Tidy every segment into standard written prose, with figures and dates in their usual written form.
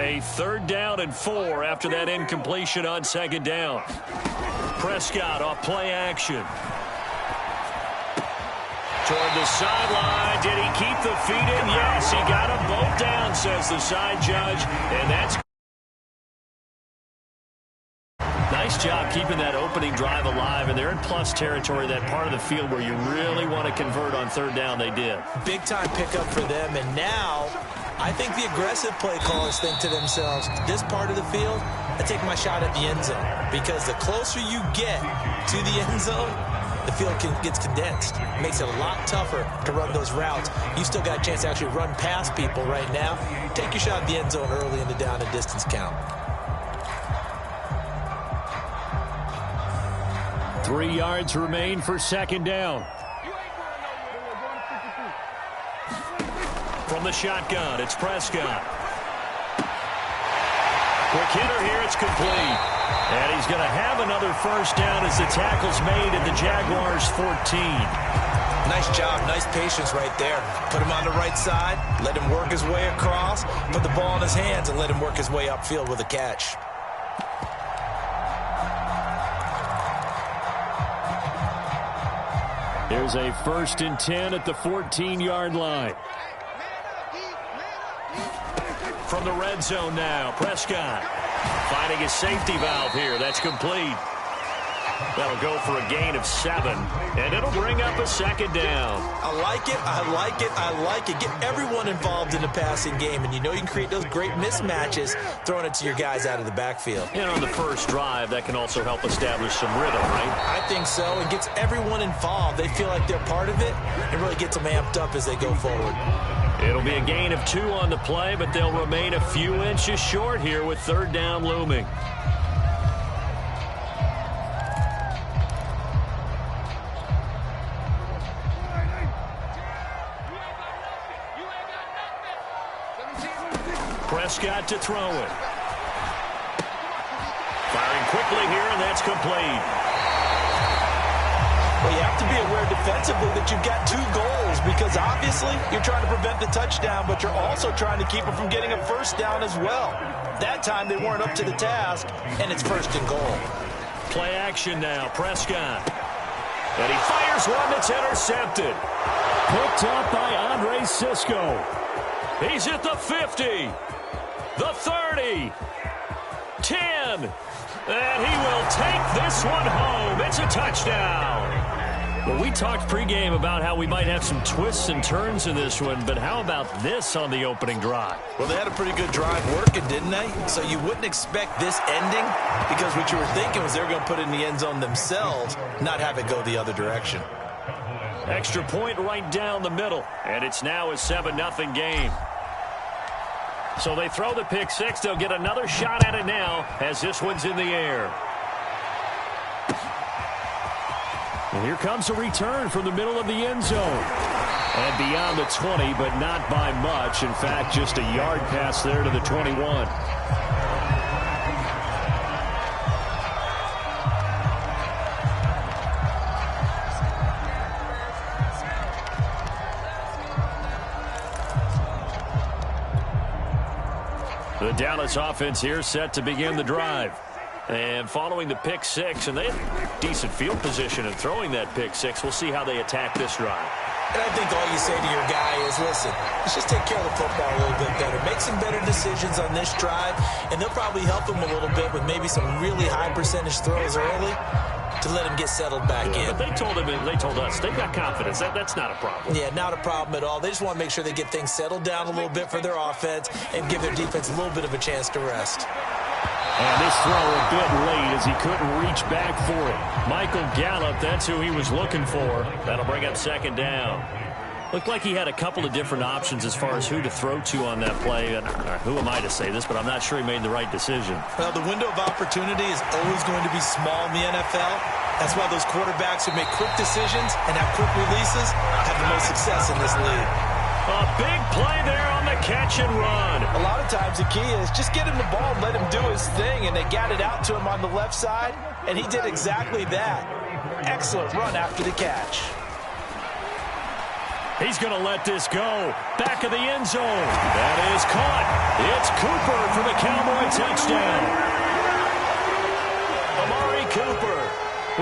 A 3rd down and 4 after that incompletion on 2nd down. Prescott off play action. Toward the sideline. Did he keep the feet in? Yes, he got them both down, says the side judge. And that's nice job keeping that opening drive alive. And they're in plus territory, that part of the field where you really want to convert on 3rd down. They did. Big-time pickup for them. And now I think the aggressive play callers think to themselves, this part of the field, I take my shot at the end zone. Because the closer you get to the end zone, the field gets condensed. It makes it a lot tougher to run those routes. You still got a chance to actually run past people right now. Take your shot at the end zone early in the down and distance count. 3 yards remain for 2nd down. From the shotgun, it's Prescott. Quick hitter here, it's complete. And he's going to have another 1st down as the tackle's made at the Jaguars' 14. Nice job, nice patience right there. Put him on the right side, let him work his way across, put the ball in his hands, and let him work his way upfield with a catch. Here's a 1st and 10 at the 14-yard line. From the red zone now, Prescott finding his safety valve here. That's complete. That'll go for a gain of 7, and it'll bring up a 2nd down. I like it, I like it, I like it. Get everyone involved in the passing game, and you know you can create those great mismatches throwing it to your guys out of the backfield. And on the first drive, that can also help establish some rhythm, right? I think so. It gets everyone involved. They feel like they're part of it, and really gets them amped up as they go forward. It'll be a gain of 2 on the play, but they'll remain a few inches short here with 3rd down looming. Prescott to throw it. Firing quickly here, and that's complete. Well, you have to be aware defensively that you've got 2 goals because obviously you're trying to prevent the touchdown, but you're also trying to keep it from getting a 1st down as well. That time they weren't up to the task, and it's 1st and goal. Play action now, Prescott. And he fires one that's intercepted. Picked up by Andre Cisco. He's at the 50, the 30, 10, and he will take this one home. It's a touchdown. Well, we talked pregame about how we might have some twists and turns in this one, but how about this on the opening drive? Well, they had a pretty good drive working, didn't they? So you wouldn't expect this ending because what you were thinking was they were going to put it in the end zone themselves, not have it go the other direction. Extra point right down the middle, and it's now a 7-0 game. So they throw the pick 6. They'll get another shot at it now as this one's in the air. And here comes a return from the middle of the end zone. And beyond the 20, but not by much. In fact, just a yard pass there to the 21. The Dallas offense here set to begin the drive. And following the pick 6, and they have decent field position in throwing that pick 6. We'll see how they attack this drive. And I think all you say to your guy is, listen, let's just take care of the football a little bit better. Make some better decisions on this drive, and they'll probably help him a little bit with maybe some really high percentage throws early to let him get settled back in. But they told us, they've got confidence. That's not a problem. Yeah, not a problem at all. They just want to make sure they get things settled down a little bit for their offense and give their defense a little bit of a chance to rest. And this throw a bit late as he couldn't reach back for it. Michael Gallup, that's who he was looking for. That'll bring up 2nd down. Looked like he had a couple of different options as far as who to throw to on that play. And who am I to say this, but I'm not sure he made the right decision. Well, the window of opportunity is always going to be small in the NFL. That's why those quarterbacks who make quick decisions and have quick releases have the most success in this league. A big play there on the catch and run. A lot of times the key is just get him the ball and let him do his thing, and they got it out to him on the left side, and he did exactly that. Excellent run after the catch. He's going to let this go. Back of the end zone. That is caught. It's Cooper for the Cowboy touchdown. Amari Cooper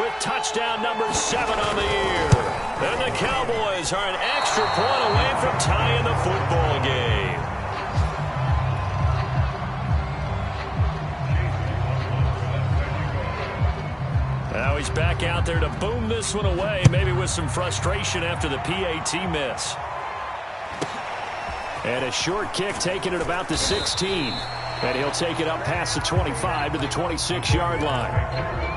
with touchdown number 7 on the year. And the Cowboys are an extra point away from tying the football game. Now he's back out there to boom this one away, maybe with some frustration after the PAT miss. And a short kick taken at about the 16. And he'll take it up past the 25 to the 26-yard line.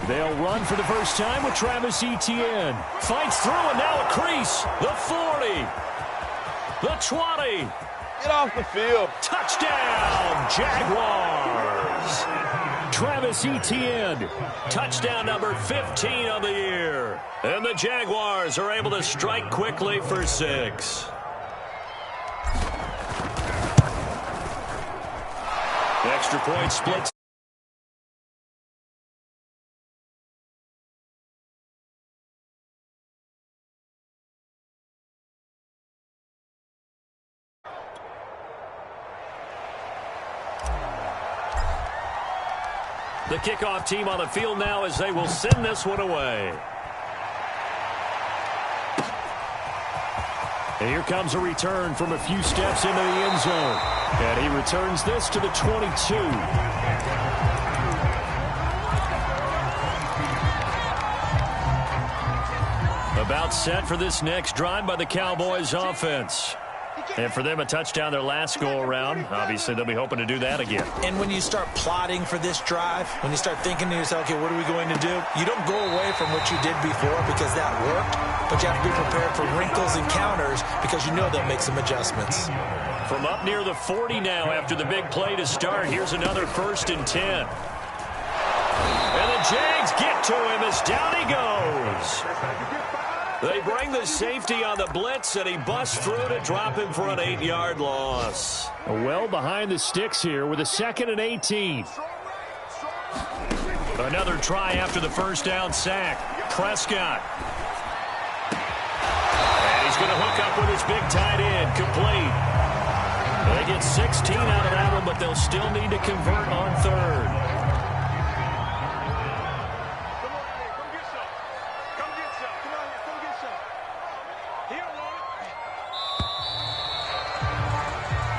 They'll run for the first time with Travis Etienne. Fights through and now a crease. The 40. The 20. Get off the field. Touchdown, Jaguars. Travis Etienne. Touchdown number 15 of the year. And the Jaguars are able to strike quickly for 6. Extra point splits. The kickoff team on the field now as they will send this one away. And here comes a return from a few steps into the end zone. And he returns this to the 22. About set for this next drive by the Cowboys offense. And for them, a touchdown their last go-around. Obviously, they'll be hoping to do that again. And when you start plotting for this drive, when you start thinking to yourself, okay, what are we going to do? You don't go away from what you did before because that worked, but you have to be prepared for wrinkles and counters because you know they'll make some adjustments. From up near the 40 now after the big play to start, here's another 1st and 10. And the Jags get to him as down he goes. They bring the safety on the blitz, and he busts through to drop him for an 8-yard loss. Well behind the sticks here with a 2nd and 18. Another try after the first down sack. Prescott. And he's going to hook up with his big tight end. Complete. They get 16 out of that one, but they'll still need to convert on 3rd.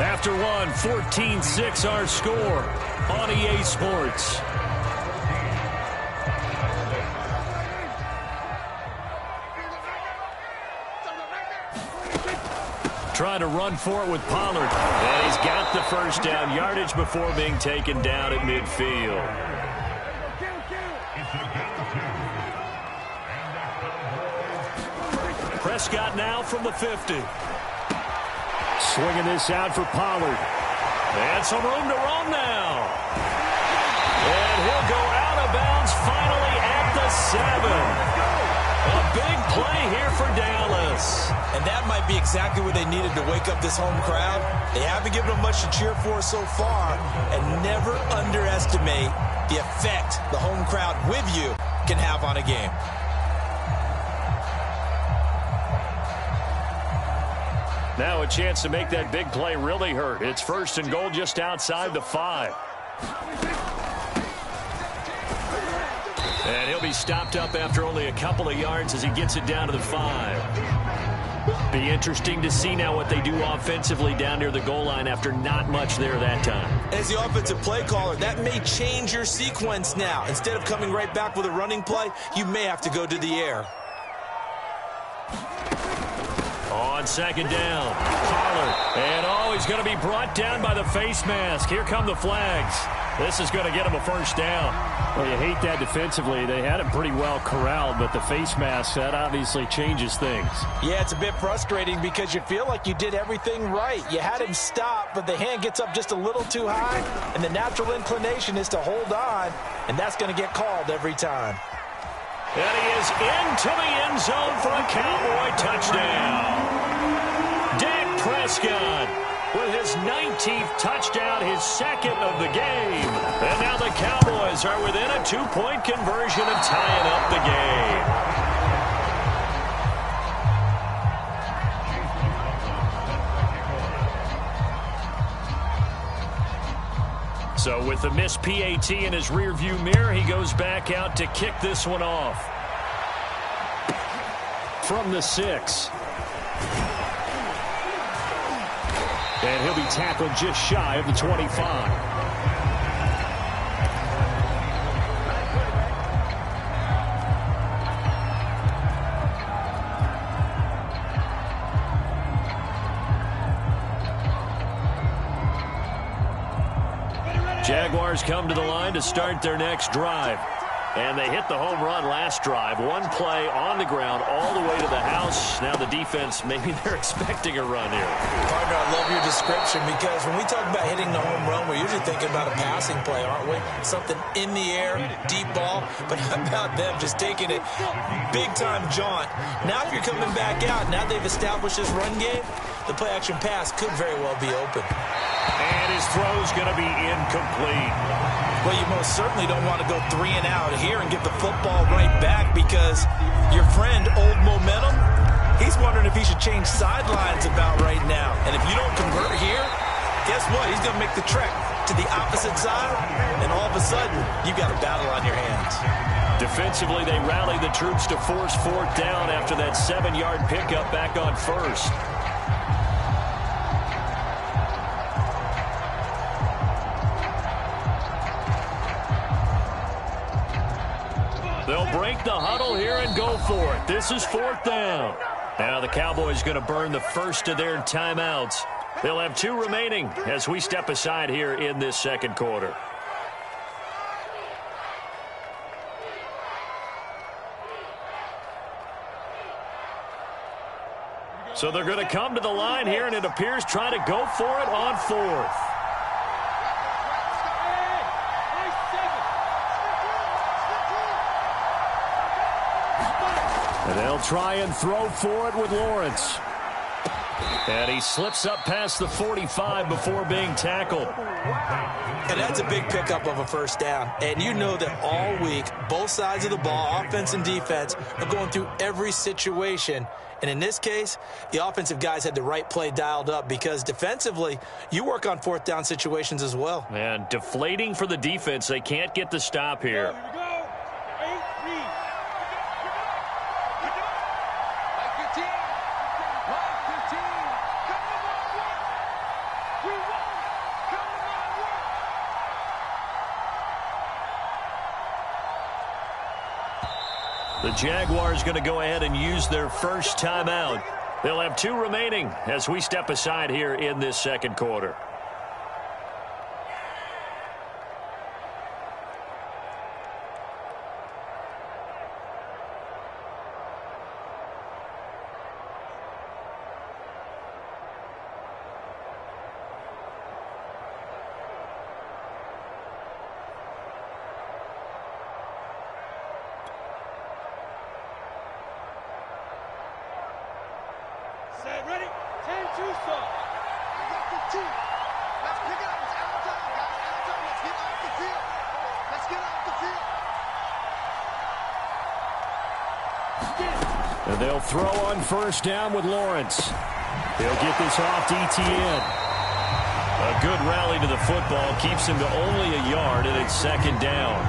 After one, 14-6 our score on EA Sports. Trying to run for it with Pollard. And he's got the first down yardage before being taken down at midfield. Prescott now from the 50. Swinging this out for Pollard. And some room to roam now. And he'll go out of bounds finally at the 7. A big play here for Dallas. And that might be exactly what they needed to wake up this home crowd. They haven't given them much to cheer for so far. And never underestimate the effect the home crowd with you can have on a game. Now a chance to make that big play really hurt. It's 1st and goal just outside the 5. And he'll be stopped up after only a couple of yards as he gets it down to the 5. Be interesting to see now what they do offensively down near the goal line after not much there that time. As the offensive play caller, that may change your sequence now. Instead of coming right back with a running play, you may have to go to the air. On 2nd down, Pollard. And he's going to be brought down by the face mask. Here come the flags. This is going to get him a first down. Well, you hate that defensively. They had him pretty well corralled, but the face mask, that obviously changes things. Yeah, it's a bit frustrating because you feel like you did everything right. You had him stop, but the hand gets up just a little too high, and the natural inclination is to hold on, and that's going to get called every time. And he is into the end zone for a Cowboy touchdown. Dak Prescott with his 19th touchdown, his second of the game. And now the Cowboys are within a 2-point conversion of tying up the game. So with the missed PAT in his rearview mirror, he goes back out to kick this one off. From the 6. And he'll be tackled just shy of the 25. Jaguars come to the line to start their next drive. And they hit the home run last drive. One play on the ground all the way to the house. Now the defense, maybe they're expecting a run here. Partner, I love your description because when we talk about hitting the home run, we're usually thinking about a passing play, aren't we? Something in the air, deep ball. But how about them just taking it big-time jaunt? Now if you're coming back out, now they've established this run game, the play-action pass could very well be open. And his throw's going to be incomplete. Well, you most certainly don't want to go 3 and out here and get the football right back because your friend, Old Momentum, he's wondering if he should change sidelines about right now. And if you don't convert here, guess what? He's going to make the trek to the opposite side, and all of a sudden, you've got a battle on your hands. Defensively, they rallied the troops to force 4th down after that 7-yard pickup back on 1st. They'll break the huddle here and go for it. This is 4th down. Now the Cowboys going to burn the first of their timeouts. They'll have 2 remaining as we step aside here in this second quarter. So they're going to come to the line here, and it appears try to go for it on 4th. And they'll try and throw for it with Lawrence. And he slips up past the 45 before being tackled. And that's a big pickup of a first down. And you know that all week, both sides of the ball, offense and defense, are going through every situation. And in this case, the offensive guys had the right play dialed up because defensively, you work on 4th down situations as well. And deflating for the defense. They can't get the stop here. The Jaguars going to go ahead and use their first timeout. They'll have 2 remaining as we step aside here in this second quarter. Ready? 10-2 start. Let's pick it up. It's out of time, guys. Out of time. Let's get off the field. Let's get off the field. And they'll throw on first down with Lawrence. They'll get this off to Etienne. A good rally to the football keeps him to only a yard, and it's 2nd down.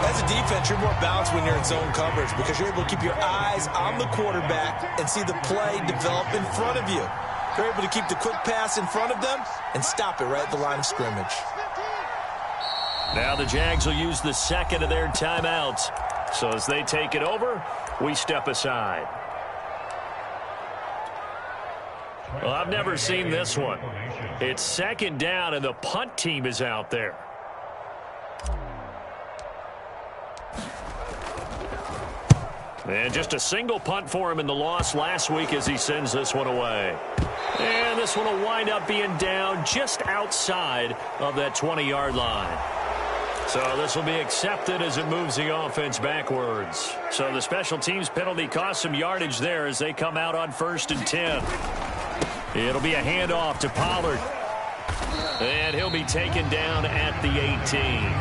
As a defense, you're more balanced when you're in zone coverage because you're able to keep your eyes on the quarterback and see the play develop in front of you. You're able to keep the quick pass in front of them and stop it right at the line of scrimmage. Now the Jags will use the second of their timeouts. So as they take it over, we step aside. Well, I've never seen this one. It's 2nd down, and the punt team is out there. And just a single punt for him in the loss last week as he sends this one away. And this one will wind up being down just outside of that 20-yard line. So this will be accepted as it moves the offense backwards. So the special teams penalty cost some yardage there as they come out on 1st and 10. It'll be a handoff to Pollard. And he'll be taken down at the 18.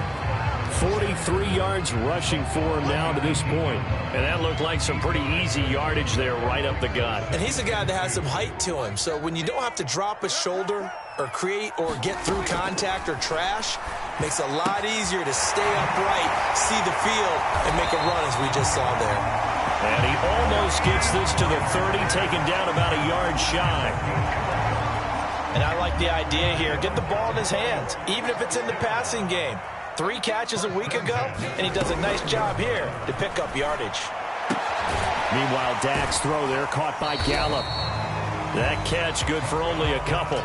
43 yards rushing for him now to this point. And that looked like some pretty easy yardage there right up the gut. And he's a guy that has some height to him. So when you don't have to drop a shoulder or create or get through contact or trash, makes it a lot easier to stay upright, see the field, and make a run as we just saw there. And he almost gets this to the 30, taken down about a yard shy. And I like the idea here. Get the ball in his hands, even if it's in the passing game. 3 catches a week ago, and he does a nice job here to pick up yardage. Meanwhile, Dak's throw there caught by Gallup. That catch good for only a couple.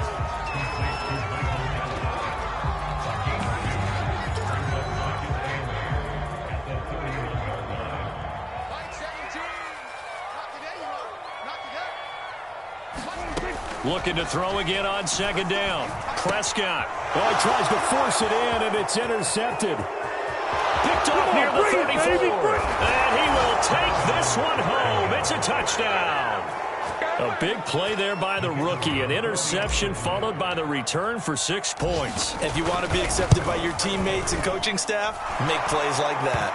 Looking to throw again on 2nd down. Prescott. Well, he tries to force it in, and it's intercepted. Picked off near the 34. And he will take this one home. It's a touchdown. A big play there by the rookie. An interception followed by the return for 6 points. If you want to be accepted by your teammates and coaching staff, make plays like that.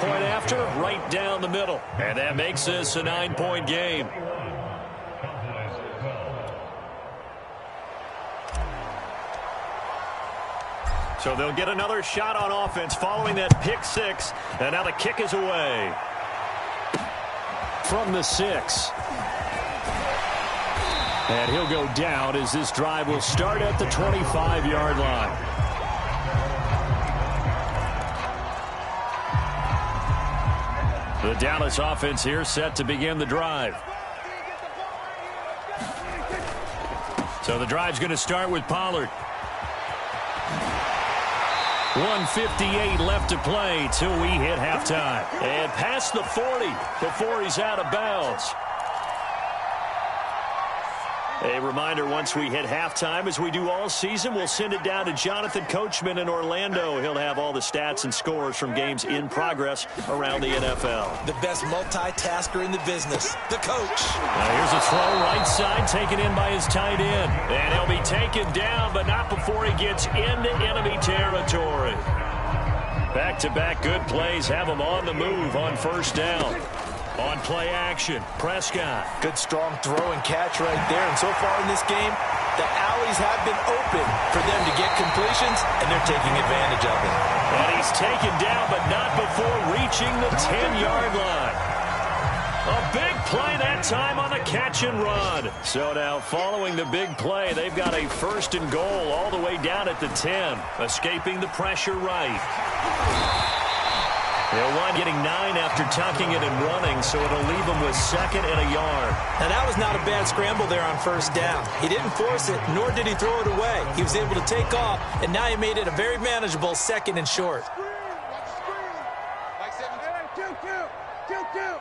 Point after, right down the middle. And that makes this a 9-point game. So they'll get another shot on offense following that pick 6. And now the kick is away. From the 6. And he'll go down as this drive will start at the 25-yard line. The Dallas offense here set to begin the drive. So the drive's going to start with Pollard. 1:58 left to play till we hit halftime. And past the 40 before he's out of bounds. A reminder, once we hit halftime, as we do all season, we'll send it down to Jonathan Coachman in Orlando. He'll have all the stats and scores from games in progress around the NFL. The best multitasker in the business, the coach. Now here's a throw right side, taken in by his tight end. And he'll be taken down, but not before he gets into enemy territory. Back-to-back good plays have him on the move on 1st down. On play action, Prescott. Good strong throw and catch right there. And so far in this game, the alleys have been open for them to get completions, and they're taking advantage of it. And he's taken down, but not before reaching the 10-yard line. A big play that time on the catch and run. So now following the big play, they've got a 1st and goal all the way down at the 10, escaping the pressure right. They'll run getting 9 after tucking it and running, so it'll leave them with 2nd and a yard. Now that was not a bad scramble there on 1st down. He didn't force it, nor did he throw it away. He was able to take off, and now he made it a very manageable 2nd and short. Mike 17. Here we go.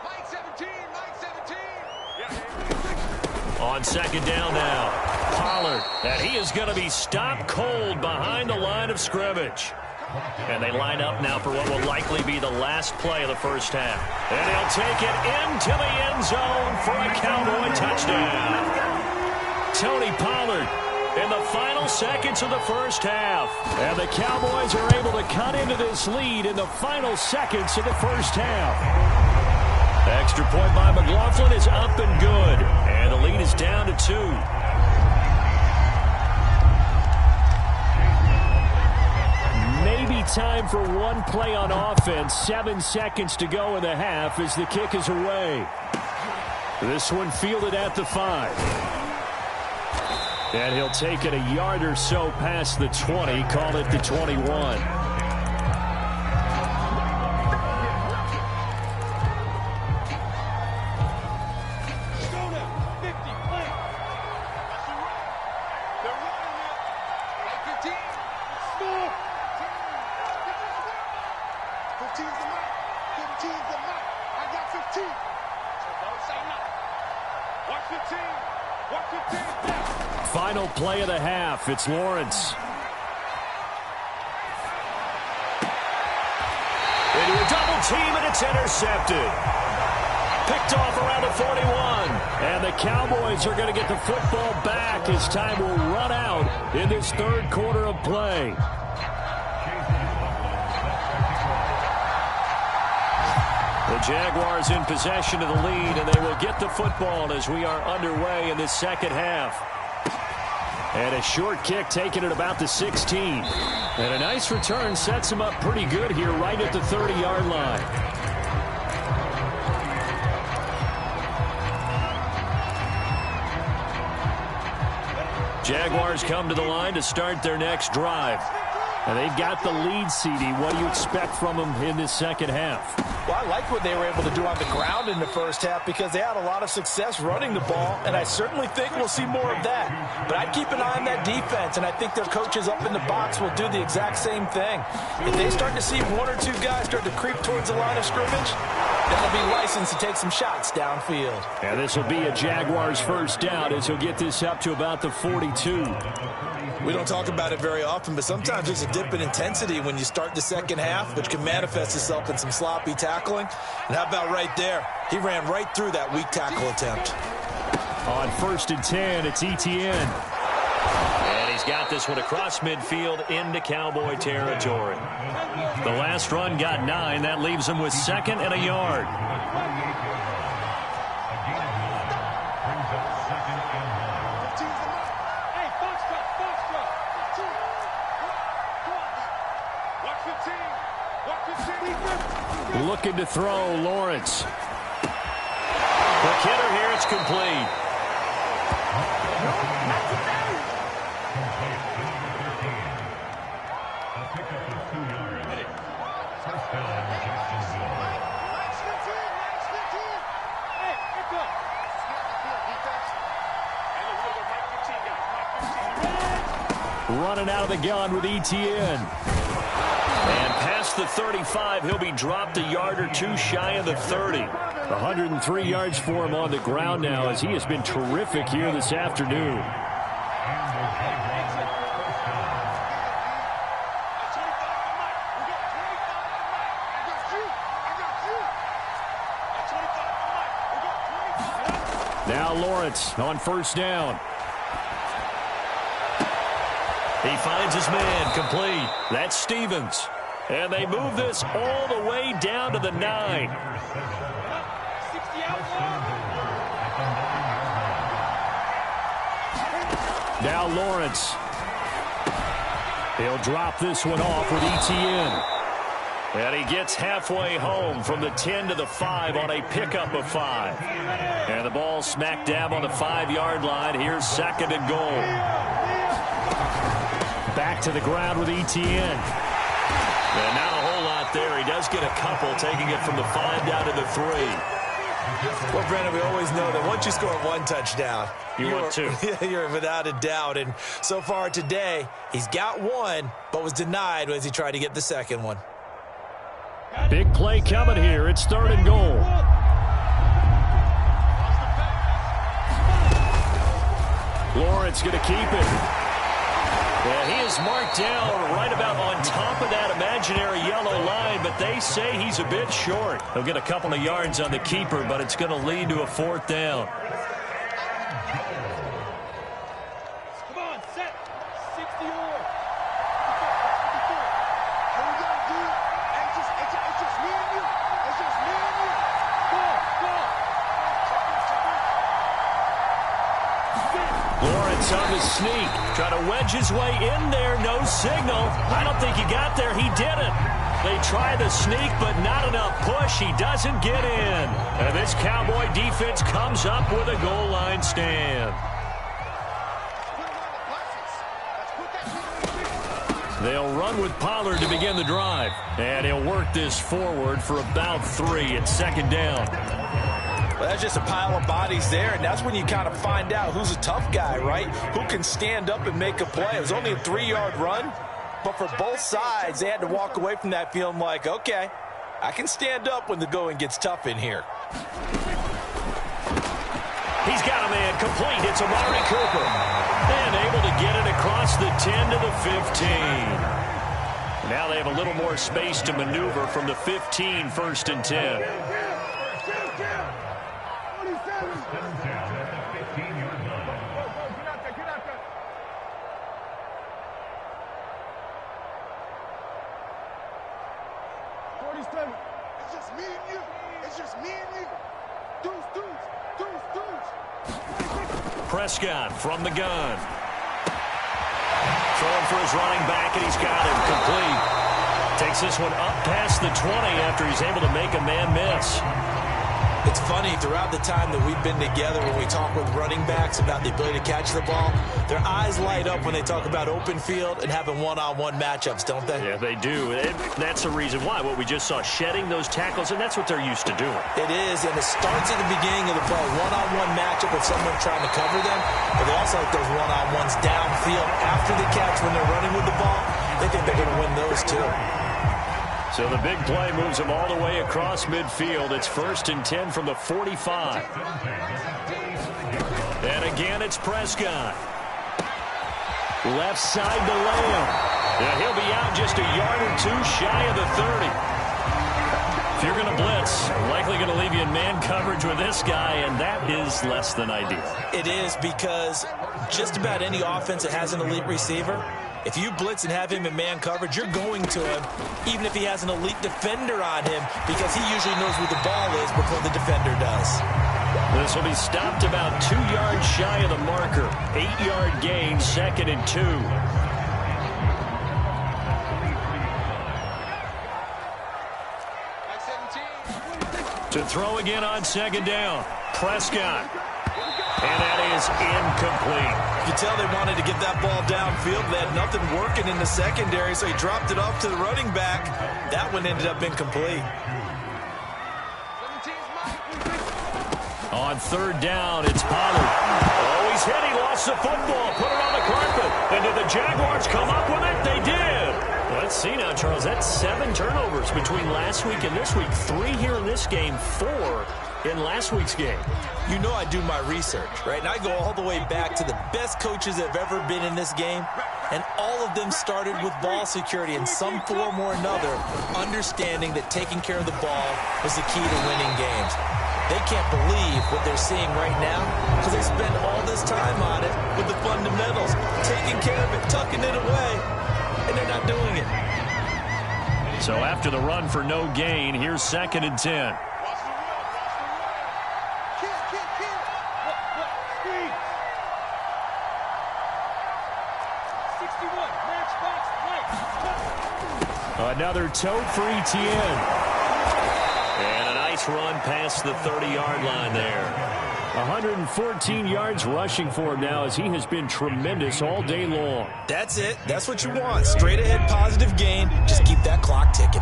Mike 17. On 2nd down now, Pollard. And he is going to be stopped cold behind the line of scrimmage. And they line up now for what will likely be the last play of the 1st half. And he'll take it into the end zone for a Cowboy touchdown. Tony Pollard in the final seconds of the 1st half. And the Cowboys are able to cut into this lead in the final seconds of the 1st half. Extra point by McLaughlin is up and good. And the lead is down to 2. Maybe time for one play on offense. 7 seconds to go in the half as the kick is away. This one fielded at the 5. And he'll take it a yard or so past the 20. Call it the 21. Final play of the half. It's Lawrence. into a double team, and it's intercepted. Picked off around the 41. And the Cowboys are going to get the football back as time will run out in this third quarter of play. The Jaguars in possession of the lead, and they will get the football as we are underway in this second half. And a short kick taken at about the 16. And a nice return sets him up pretty good here right at the 30-yard line. Jaguars come to the line to start their next drive. And they've got the lead, CD. What do you expect from them in this second half? Well, I like what they were able to do on the ground in the first half because they had a lot of success running the ball, and I certainly think we'll see more of that. But I'd keep an eye on that defense, and I think their coaches up in the box will do the exact same thing. If they start to see one or two guys start to creep towards the line of scrimmage, they'll be licensed to take some shots downfield. And this will be a Jaguars first down as he'll get this up to about the 42. We don't talk about it very often, but sometimes there's a dip in intensity when you start the second half, which can manifest itself in some sloppy tackling. And how about right there? He ran right through that weak tackle attempt. On 1st and 10, it's Etienne. And he's got this one across midfield into Cowboy territory. The last run got 9. That leaves him with 2nd and a yard. Looking to throw, Lawrence. The hitter here, it's complete. Running out of the gun with Etienne. And past the 35, he'll be dropped a yard or two shy of the 30. 103 yards for him on the ground now as he has been terrific here this afternoon. Now Lawrence on 1st down. He finds his man, complete. That's Stevens. And they move this all the way down to the 9. Now Lawrence. He'll drop this one off with Etienne. And he gets halfway home from the 10 to the 5 on a pickup of 5. And the ball smack dab on the 5-yard line. Here's 2nd and goal. Back to the ground with Etienne. And not a whole lot there. He does get a couple, taking it from the 5 down to the 3. Well, Brandon, we always know that once you score one touchdown, want two. You're without a doubt. And so far today, he's got one, but was denied as he tried to get the second one. Big play coming here. It's 3rd and goal. Lawrence going to keep it. Yeah, he is marked down right about on top of that imaginary yellow line, but they say he's a bit short. He'll get a couple of yards on the keeper, but it's going to lead to a 4th down. Come on, set. 60 or. It's just me and you. It's just me and you. Go. Lawrence on the sneak. Trying to wedge his way in there. No signal. I don't think he got there. He didn't. They try the sneak, but not enough push. He doesn't get in. And this Cowboy defense comes up with a goal line stand. They'll run with Pollard to begin the drive. And he'll work this forward for about 3 at 2nd down. Well, that's just a pile of bodies there, and that's when you kind of find out who's a tough guy, right? Who can stand up and make a play. It was only a 3-yard run, but for both sides, they had to walk away from that feeling like, okay, I can stand up when the going gets tough in here. He's got a man complete. It's Amari Cooper. And able to get it across the 10 to the 15. Now they have a little more space to maneuver from the 15, 1st and 10. It's just me and you. It's just me and you. Deuce. Prescott from the gun. Throwing for his running back, and he's got him complete. Takes this one up past the 20 after he's able to make a man miss. It's funny, throughout the time that we've been together, when we talk with running backs about the ability to catch the ball, their eyes light up when they talk about open field and having one-on-one matchups, don't they? Yeah, they do. And that's the reason why. What we just saw, shedding those tackles, and that's what they're used to doing. It is, and it starts at the beginning of the play. One-on-one matchup with someone trying to cover them, but they also like those one-on-ones downfield after the catch when they're running with the ball. They think they're going to win those, too. So the big play moves them all the way across midfield. It's 1st and 10 from the 45. And again, it's Prescott. Left side to Lamb. And he'll be out just a yard or two shy of the 30. If you're going to blitz, likely going to leave you in man coverage with this guy, and that is less than ideal. It is, because just about any offense that has an elite receiver, if you blitz and have him in man coverage, you're going to him, even if he has an elite defender on him, because he usually knows where the ball is before the defender does. This will be stopped about 2 yards shy of the marker. 8-yard gain, 2nd and 2. To throw again on 2nd down. Prescott. And that is incomplete. You can tell they wanted to get that ball downfield. They had nothing working in the secondary, so he dropped it off to the running back. That one ended up incomplete. On 3rd down, it's Pollard. Oh, he's hit. He lost the football. Put it on the carpet. And did the Jaguars come up with it? They did. Let's see now, Charles. That's 7 turnovers between last week and this week. 3 here in this game, 4 in last week's game. You know I do my research, right? And I go all the way back to the best coaches that have ever been in this game, and all of them started with ball security in some form or another, understanding that taking care of the ball was the key to winning games. They can't believe what they're seeing right now because they spent all this time on it with the fundamentals, taking care of it, tucking it away, and they're not doing it. So after the run for no gain, here's 2nd and 10. Another tote for Etienne. And a nice run past the 30-yard line there. 114 yards rushing for him now as he has been tremendous all day long. That's it. That's what you want. Straight ahead positive gain. Just keep that clock ticking.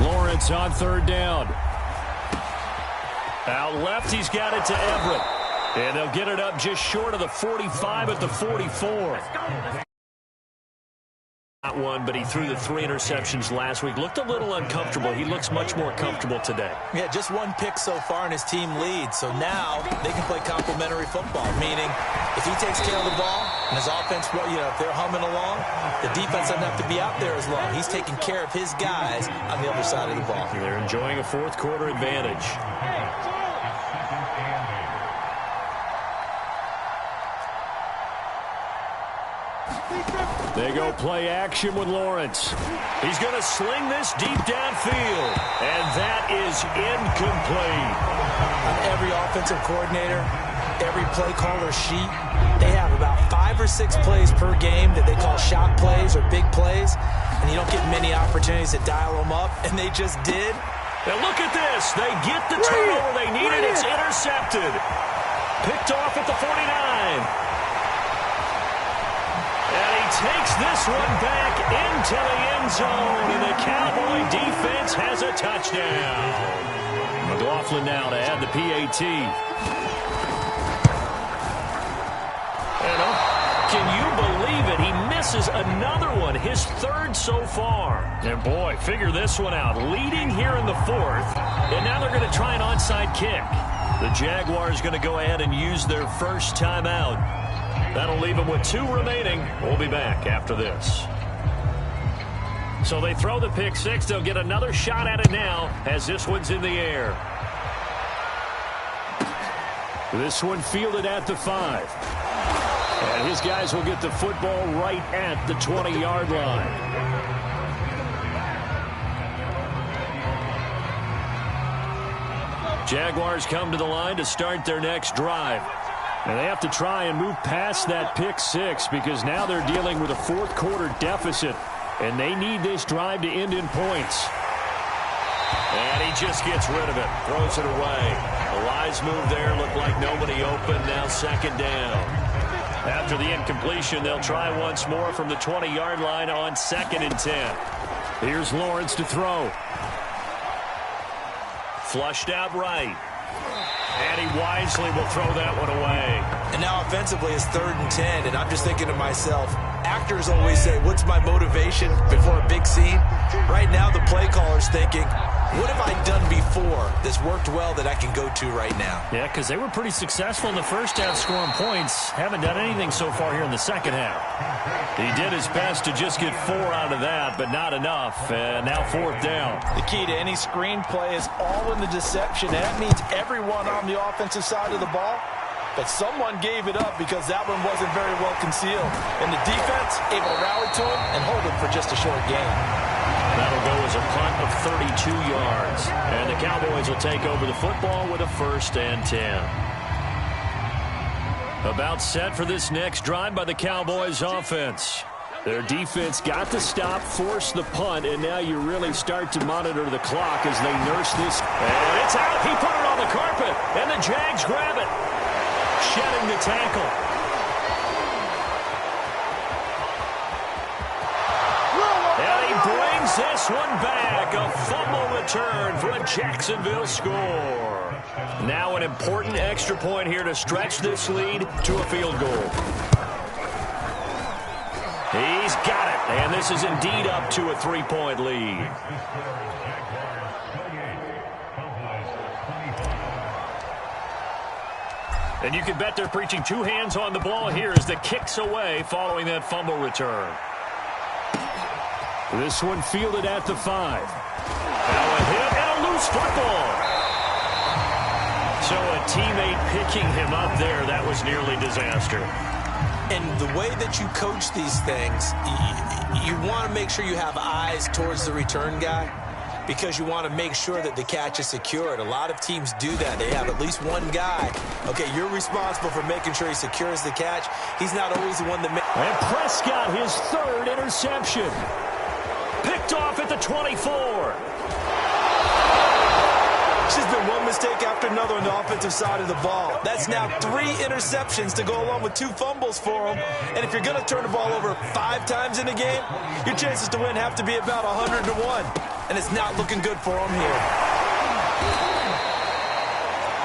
Lawrence on 3rd down. Out left, he's got it to Everett. And they'll get it up just short of the 45 at the 44. Not one, but he threw the 3 interceptions last week. Looked a little uncomfortable. He looks much more comfortable today. Yeah, just 1 pick so far and his team leads. So now they can play complementary football, meaning if he takes care of the ball and his offense, if they're humming along, the defense doesn't have to be out there as long. He's taking care of his guys on the other side of the ball. They're enjoying a 4th quarter advantage. They go play action with Lawrence. He's going to sling this deep downfield. And that is incomplete. On every offensive coordinator, every play caller sheet, they have about 5 or 6 plays per game that they call shot plays or big plays. And you don't get many opportunities to dial them up. And they just did. And look at this. They get the turnover they needed. It's intercepted. Picked off at the 49. Takes this one back into the end zone, and the Cowboy defense has a touchdown. McLaughlin now to add the PAT. And can you believe it? He misses another one, his 3rd so far. And boy, figure this one out. Leading here in the 4th, and now they're going to try an onside kick. The Jaguars going to go ahead and use their first timeout. That'll leave them with 2 remaining. We'll be back after this. So they throw the pick 6. They'll get another shot at it now as this one's in the air. This one fielded at the 5. And his guys will get the football right at the 20-yard line. Jaguars come to the line to start their next drive. And they have to try and move past that pick 6 because now they're dealing with a fourth-quarter deficit. And they need this drive to end in points. And he just gets rid of it. Throws it away. The wise move there. Looked like nobody open. Now second down. After the incompletion, they'll try once more from the 20-yard line on 2nd and 10. Here's Lawrence to throw. Flushed out right. And he wisely will throw that one away. And now offensively it's 3rd and 10, and I'm just thinking to myself, actors always say, what's my motivation before a big scene? Right now the play caller's thinking, what have I done before that's worked well that I can go to right now? Yeah, because they were pretty successful in the first half scoring points. Haven't done anything so far here in the second half. He did his best to just get 4 out of that, but not enough. And now 4th down. The key to any screenplay is all in the deception. And that means everyone on the offensive side of the ball. But someone gave it up because that one wasn't very well concealed. And the defense able to rally to him and hold him for just a short gain. That'll go as a punt of 32 yards. And the Cowboys will take over the football with a 1st and 10. About set for this next drive by the Cowboys offense. Their defense got the stop, forced the punt, and now you really start to monitor the clock as they nurse this. And it's out. He put it on the carpet, and the Jags grab it. Shedding the tackle. And he brings this one back. A fumble return for a Jacksonville score. Now an important extra point here to stretch this lead to a field goal. He's got it. And this is indeed up to a 3-point lead. And you can bet they're preaching 2 hands on the ball here as the kick's away following that fumble return. This one fielded at the 5. Now a hit and a loose football. So a teammate picking him up there, that was nearly disaster. And the way that you coach these things, you want to make sure you have eyes towards the return guy because you want to make sure that the catch is secured. A lot of teams do that. They have at least one guy. Okay, you're responsible for making sure he secures the catch. He's not always the one that makes. And Prescott, his 3rd interception. Picked off at the 24. There's been one mistake after another on the offensive side of the ball. That's now 3 interceptions to go along with 2 fumbles for him. And if you're going to turn the ball over 5 times in a game, your chances to win have to be about 100 to 1. And it's not looking good for him here.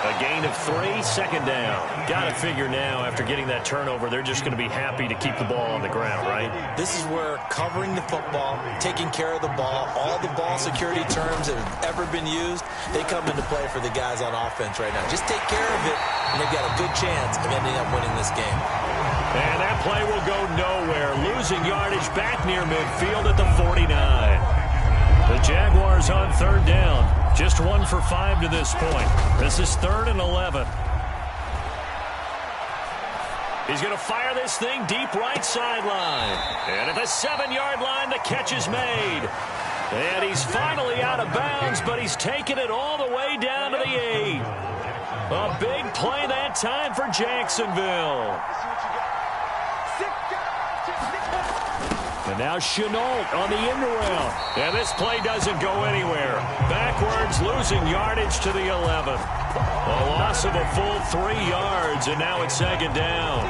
A gain of 3, 2nd down. Got to figure now, after getting that turnover, they're just going to be happy to keep the ball on the ground, right? This is where covering the football, taking care of the ball, all the ball security terms that have ever been used, they come into play for the guys on offense right now. Just take care of it, and they've got a good chance of ending up winning this game. And that play will go nowhere. Losing yardage back near midfield at the 49. The Jaguars on 3rd down. Just 1 for 5 to this point. This is 3rd and 11. He's going to fire this thing deep right sideline. And at the 7-yard line, the catch is made. And he's finally out of bounds, but he's taken it all the way down to the 8. A big play that time for Jacksonville. And now Shenault on the end around. And this play doesn't go anywhere. Backwards, losing yardage to the 11. A loss of a full 3 yards, and now it's 2nd down.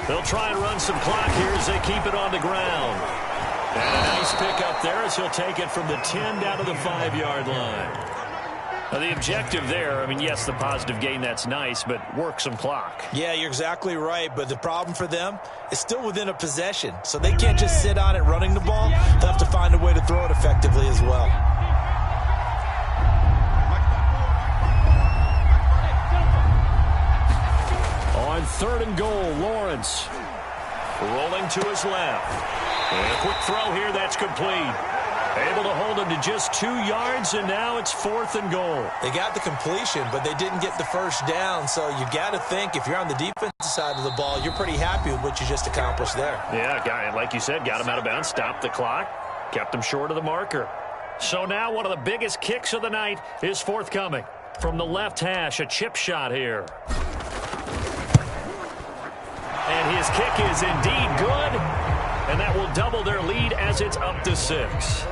They'll try and run some clock here as they keep it on the ground. And a nice pickup there as he'll take it from the 10 down to the 5-yard line. Now the objective there, I mean, yes, the positive gain, that's nice, but work some clock. Yeah, you're exactly right, but the problem for them is still within a possession, so they can't just sit on it running the ball. They'll have to find a way to throw it effectively as well. On 3rd and goal, Lawrence. Rolling to his left. And a quick throw here, that's complete. Able to hold him to just 2 yards, and now it's 4th and goal. They got the completion, but they didn't get the first down, so you got to think if you're on the defensive side of the ball, you're pretty happy with what you just accomplished there. Yeah, like you said, got him out of bounds, stopped the clock, kept him short of the marker. So now one of the biggest kicks of the night is forthcoming. From the left hash, a chip shot here. And his kick is indeed good. And that will double their lead as it's up to 6.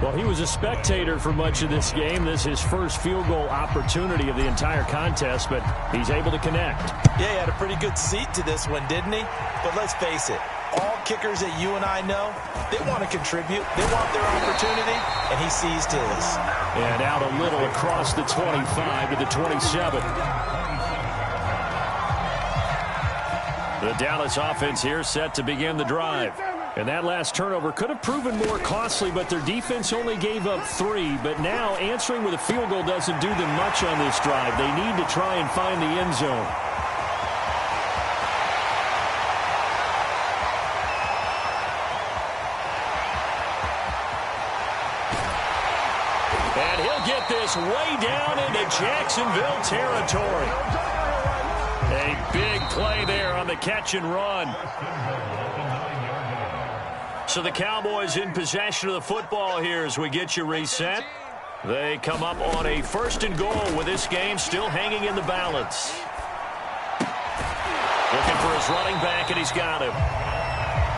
Well, he was a spectator for much of this game. This is his first field goal opportunity of the entire contest, but he's able to connect. Yeah, he had a pretty good seat to this one, didn't he? But let's face it, all kickers that you and I know, they want to contribute. They want their opportunity, and he seized his. And out a little across the 25 to the 27. The Dallas offense here set to begin the drive. And that last turnover could have proven more costly, but their defense only gave up 3. But now answering with a field goal doesn't do them much on this drive. They need to try and find the end zone. And he'll get this way down into Jacksonville territory. A big play there on the catch and run. So the Cowboys in possession of the football here as we get you reset. They come up on a 1st and goal with this game still hanging in the balance. Looking for his running back, and he's got him.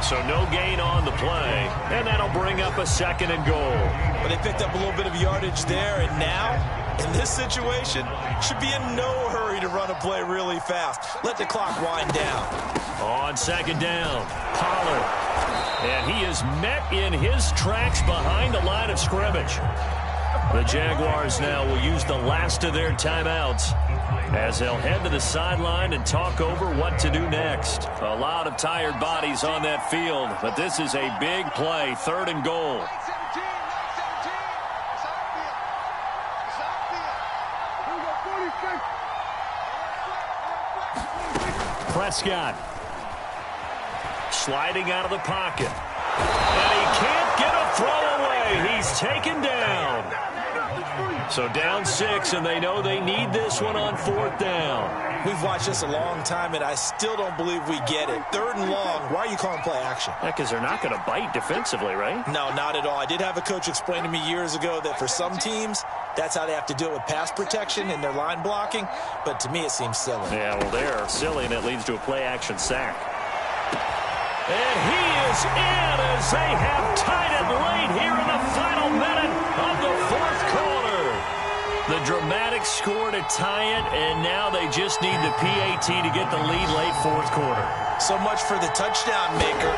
So no gain on the play, and that'll bring up a 2nd and goal. But they picked up a little bit of yardage there, and now, in this situation, should be in no hurry to run a play really fast. Let the clock wind down. On 2nd down, Pollard. And he is met in his tracks behind the line of scrimmage. The Jaguars now will use the last of their timeouts as they'll head to the sideline and talk over what to do next. A lot of tired bodies on that field, but this is a big play, 3rd and goal. Prescott. Sliding out of the pocket. And he can't get a throw away. He's taken down. So down 6, and they know they need this one on 4th down. We've watched this a long time, and I still don't believe we get it. 3rd and long, why are you calling play action? Yeah, because they're not going to bite defensively, right? No, not at all. I did have a coach explain to me years ago that for some teams, that's how they have to deal with pass protection and their line blocking. But to me, it seems silly. Yeah, well, they're silly, and it leads to a play-action sack. And he is in as they have tied it late here in the final minute of the 4th quarter. The dramatic score to tie it, and now they just need the PAT to get the lead late 4th quarter. So much for the touchdown maker.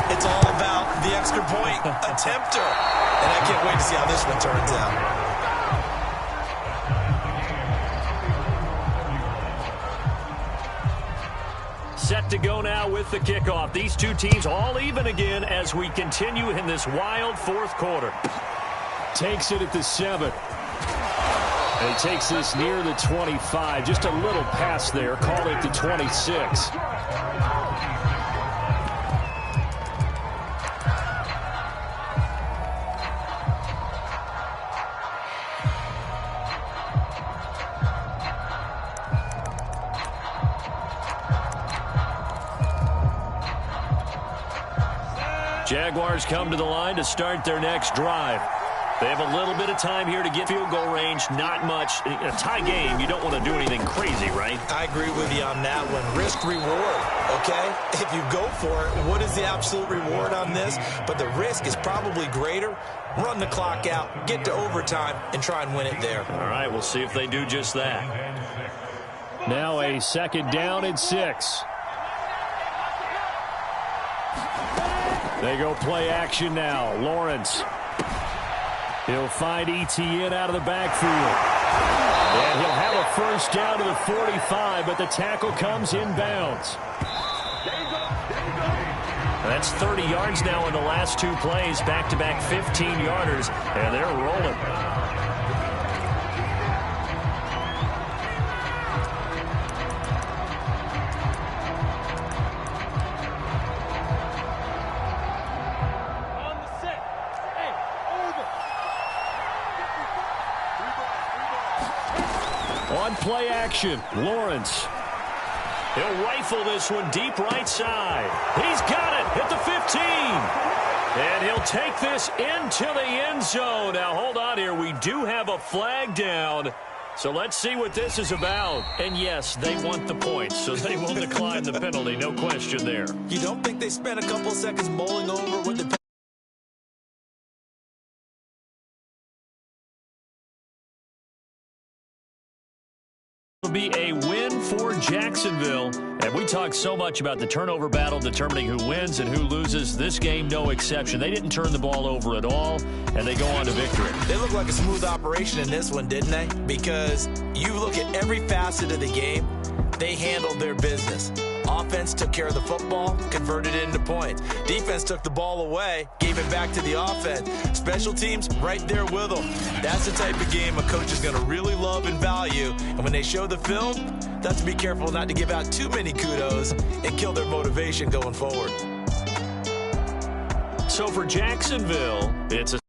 It's all about the extra point attempter. And I can't wait to see how this one turns out. Set to go now with the kickoff. These two teams all even again as we continue in this wild 4th quarter. Takes it at the 7. And he takes this near the 25. Just a little pass there. Call it the 26. Jaguars come to the line to start their next drive. They have a little bit of time here to get field goal range, not much. In a tie game, you don't want to do anything crazy, right? I agree with you on that one. Risk reward, okay? If you go for it, what is the absolute reward on this? But the risk is probably greater. Run the clock out, get to overtime, and try and win it there. All right, we'll see if they do just that. Now a 2nd down and 6. They go play action now. Lawrence. He'll find ETN out of the backfield. And he'll have a 1st down to the 45, but the tackle comes inbounds. That's 30 yards now in the last 2 plays. Back-to-back 15-yarders, and they're rolling. On play action, Lawrence. He'll rifle this one deep right side. He's got it at the 15. And he'll take this into the end zone. Now, hold on here. We do have a flag down. So let's see what this is about. And, yes, they want the points, so they will decline the penalty. No question there. You don't think they spent a couple seconds mulling over what the Will be a win for Jacksonville. And we talk so much about the turnover battle determining who wins and who loses. This game, no exception. They didn't turn the ball over at all, and they go on to victory. They look like a smooth operation in this one, didn't they? Because you look at every facet of the game, they handled their business. Offense took care of the football, converted it into points. Defense took the ball away, gave it back to the offense. Special teams, right there with them. That's the type of game a coach is going to really love and value. And when they show the film, that's to be careful not to give out too many kudos and kill their motivation going forward. So for Jacksonville, it's a